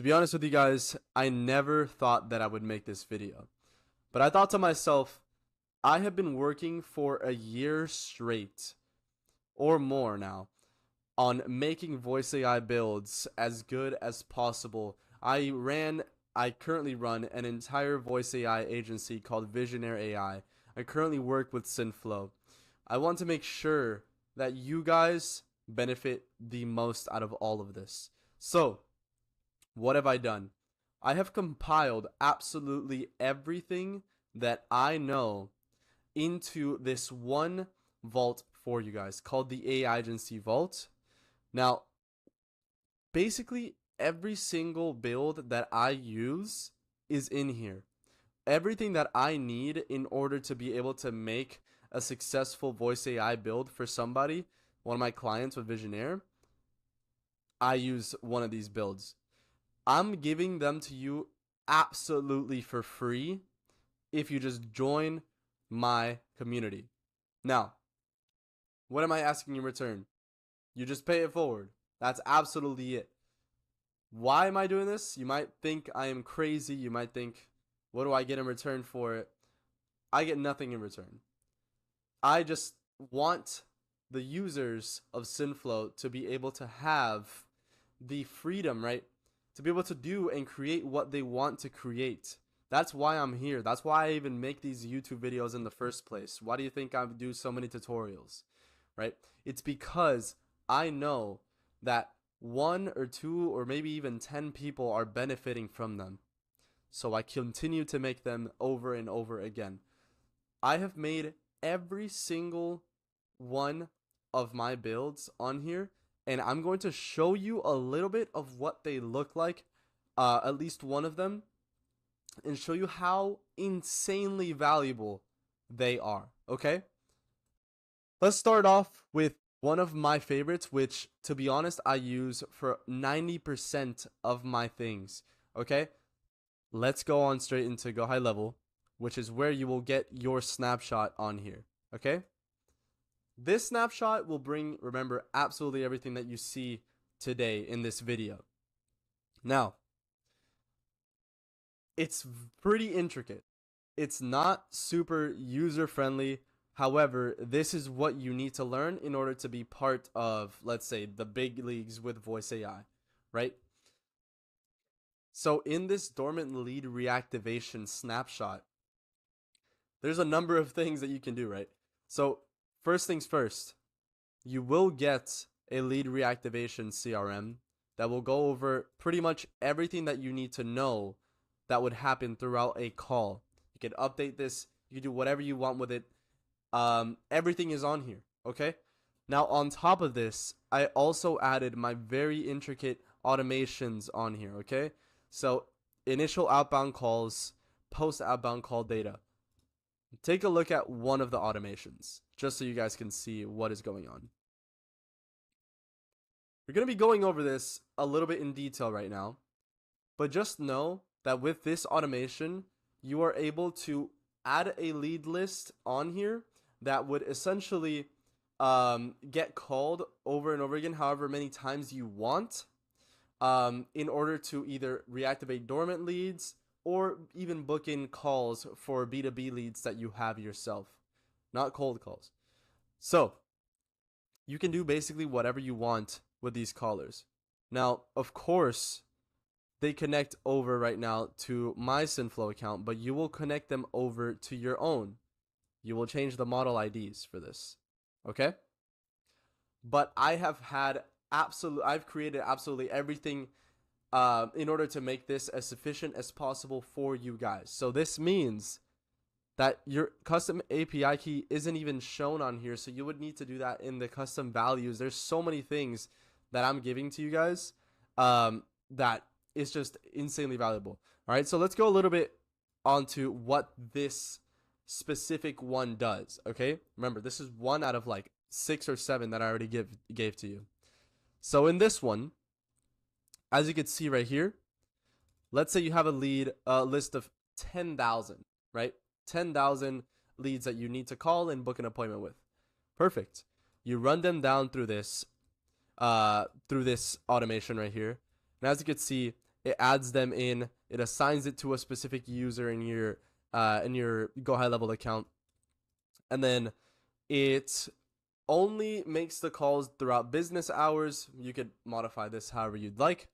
To be honest with you guys, I never thought that I would make this video. But I thought to myself, I have been working for a year straight or more now on making voice AI builds as good as possible. I currently run an entire voice AI agency called Visionary AI. I currently work with Synthflow. I want to make sure that you guys benefit the most out of all of this. So, what have I done? I have compiled absolutely everything that I know into this one vault for you guys called the AI Agency Vault. Now, basically every single build that I use is in here. Everything that I need in order to be able to make a successful voice AI build for somebody, one of my clients with Visionaire, I use one of these builds. I'm giving them to you absolutely for free if you just join my community. Now, what am I asking in return? You just pay it forward. That's absolutely it. Why am I doing this? You might think I am crazy. You might think, what do I get in return for it? I get nothing in return. I just want the users of Synthflow to be able to have the freedom, right? To be able to do and create what they want to create. That's why I'm here. That's why I even make these YouTube videos in the first place. Why do you think I do so many tutorials, right? It's because I know that 1 or 2 or maybe even 10 people are benefiting from them. So I continue to make them over and over again. I have made every single one of my builds on here, and I'm going to show you a little bit of what they look like, at least one of them, and show you how insanely valuable they are, okay? Let's start off with one of my favorites, which, to be honest, I use for 90% of my things, okay? Let's go on straight into GoHighLevel, which is where you will get your snapshot on here, okay? This snapshot will bring, remember, absolutely everything that you see today in this video. Now, it's pretty intricate. It's not super user-friendly. However, this is what you need to learn in order to be part of, let's say, the big leagues with voice AI, right? So in this dormant lead reactivation snapshot, there's a number of things that you can do, right? So first things first, you will get a lead reactivation CRM that will go over pretty much everything that you need to know that would happen throughout a call. You can update this, you can do whatever you want with it. Everything is on here, okay? Now on top of this, I also added my very intricate automations on here, okay? So initial outbound calls, post outbound call data. Take a look at one of the automations, just so you guys can see what is going on. We're going to be going over this a little bit in detail right now, but just know that with this automation, you are able to add a lead list on here that would essentially get called over and over again however many times you want, in order to either reactivate dormant leads or even book in calls for B2B leads that you have yourself, not cold calls. So you can do basically whatever you want with these callers. Now, of course, they connect over right now to my Synthflow account, but you will connect them over to your own. You will change the model IDs for this, okay? But I've created absolutely everything in order to make this as sufficient as possible for you guys. So this means that your custom API key isn't even shown on here, so you would need to do that in the custom values. There's so many things that I'm giving to you guys that is just insanely valuable. All right, so let's go a little bit onto what this specific one does, okay? Remember, this is one out of like 6 or 7 that I already gave to you. So in this one, as you can see right here, let's say you have a list of 10,000, right? 10,000 leads that you need to call and book an appointment with. Perfect. You run them down through this automation right here. And as you can see, it adds them in, it assigns it to a specific user in your GoHighLevel account, and then it only makes the calls throughout business hours. You could modify this however you'd like.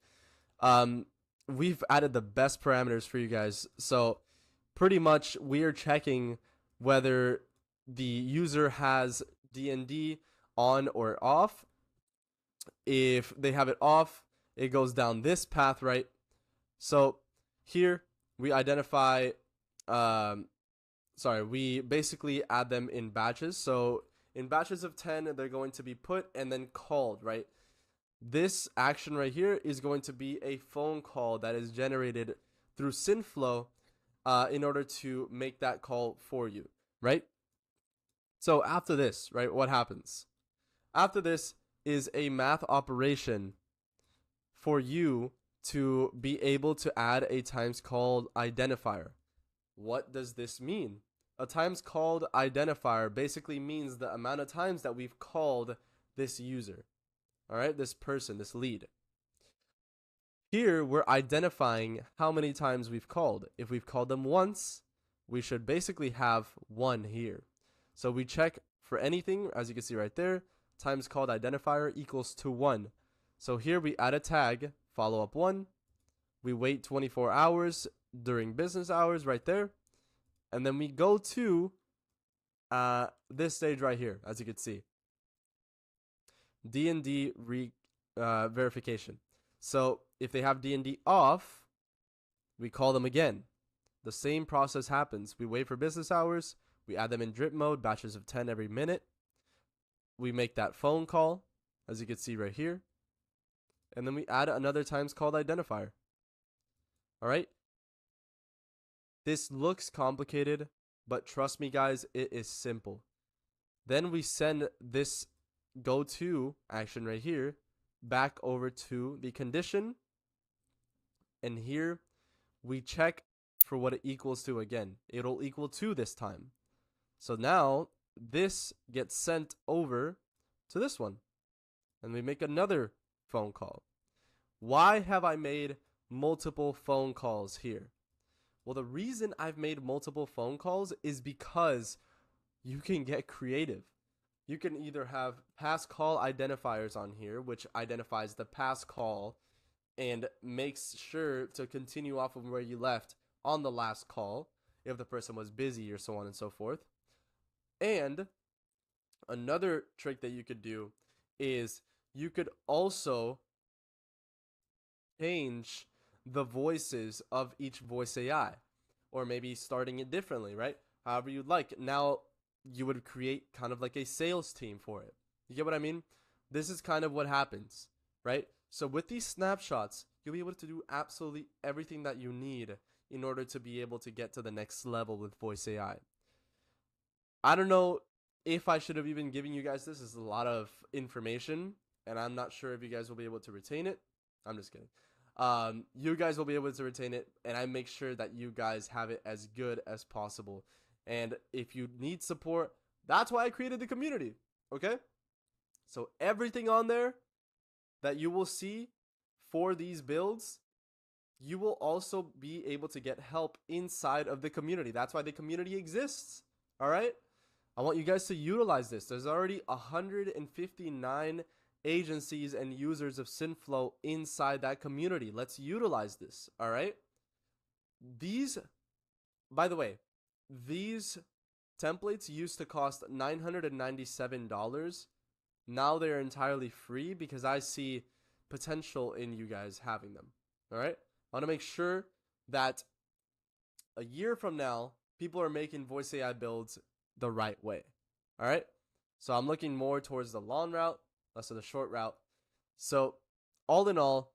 We've added the best parameters for you guys. So pretty much we are checking whether the user has DND on or off. If they have it off, it goes down this path, right? So here we identify, we basically add them in batches. So in batches of 10, they're going to be put and then called, right? This action right here is going to be a phone call that is generated through Synthflow in order to make that call for you, right? So after this, right, what happens? After this is a math operation for you to be able to add a times called identifier. What does this mean? A times called identifier basically means the amount of times that we've called this user. All right, this person, this lead. Here, we're identifying how many times we've called. If we've called them once, we should basically have 1 here. So we check for anything, as you can see right there, times called identifier equals to 1. So here we add a tag, follow up 1. We wait 24 hours during business hours right there. And then we go to this stage right here, as you can see. D&D verification. So if they have D&D off, we call them again. The same process happens. We wait for business hours. We add them in drip mode, batches of 10 every minute. We make that phone call, as you can see right here. And then we add another times called identifier. All right. This looks complicated, but trust me, guys, it is simple. Then we send this go to action right here back over to the condition. And here we check for what it equals to again. It'll equal 2 this time. So now this gets sent over to this one. And we make another phone call. Why have I made multiple phone calls here? Well, the reason I've made multiple phone calls is because you can get creative. You can either have past call identifiers on here, which identifies the past call and makes sure to continue off of where you left on the last call if the person was busy or so on and so forth. And another trick that you could do is you could also change the voices of each voice AI, or maybe starting it differently, right? However you'd like. Now you would create kind of like a sales team for it. You get what I mean? This is kind of what happens, right? So with these snapshots, you'll be able to do absolutely everything that you need in order to be able to get to the next level with voice AI. I don't know if I should have even given you guys this. This is a lot of information, and I'm not sure if you guys will be able to retain it. I'm just kidding. You guys will be able to retain it, and I make sure that you guys have it as good as possible. And if you need support, that's why I created the community, okay? So everything on there that you will see for these builds, you will also be able to get help inside of the community. That's why the community exists, all right? I want you guys to utilize this. There's already 159 agencies and users of Synthflow inside that community. Let's utilize this, all right? These, by the way, these templates used to cost $997. Now they're entirely free because I see potential in you guys having them, all right? I want to make sure that a year from now, people are making voice AI builds the right way, all right? So I'm looking more towards the long route, less of the short route. So all in all,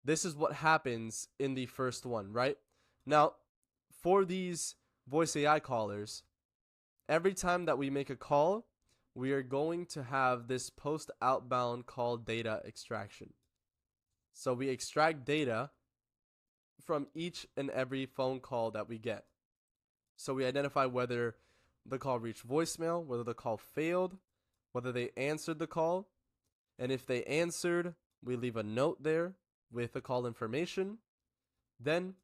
this is what happens in the first one, right? Now, for these voice AI callers, every time that we make a call, we are going to have this post outbound call data extraction. So we extract data from each and every phone call that we get. So we identify whether the call reached voicemail, whether the call failed, whether they answered the call. And if they answered, we leave a note there with the call information. Then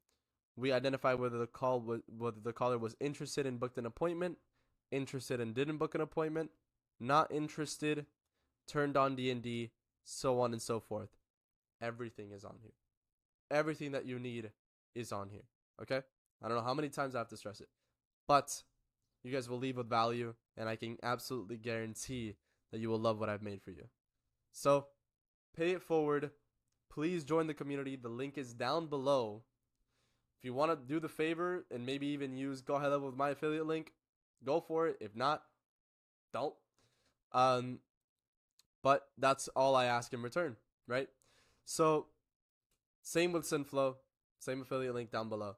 we identify whether the caller was interested and booked an appointment, interested and didn't book an appointment, not interested, turned on D&D, so on and so forth. Everything is on here. Everything that you need is on here. Okay? I don't know how many times I have to stress it, but you guys will leave with value, and I can absolutely guarantee that you will love what I've made for you. So, pay it forward. Please join the community. The link is down below. If you want to do the favor and maybe even use GoHighLevel with my affiliate link, go for it. If not, don't. But that's all I ask in return, right? So, same with Synthflow, same affiliate link down below.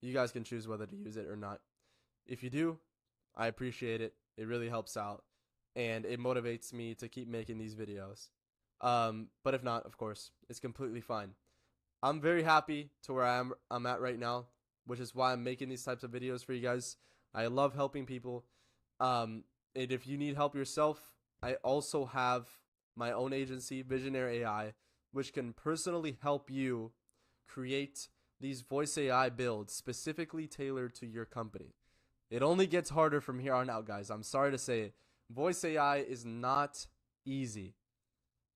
You guys can choose whether to use it or not. If you do, I appreciate it. It really helps out, and it motivates me to keep making these videos. But if not, of course, it's completely fine. I'm very happy to where I'm at right now, which is why I'm making these types of videos for you guys. I love helping people. And if you need help yourself, I also have my own agency, Visionary AI, which can personally help you create these voice AI builds specifically tailored to your company. It only gets harder from here on out, guys. I'm sorry to say it. Voice AI is not easy.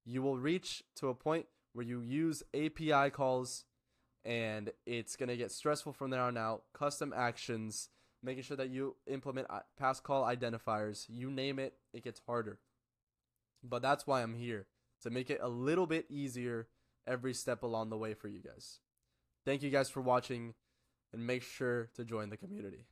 You will reach to a point where you use API calls, and it's going to get stressful from there on out. Custom actions, making sure that you implement past call identifiers, you name it, it gets harder. But that's why I'm here, to make it a little bit easier every step along the way for you guys. Thank you guys for watching, and make sure to join the community.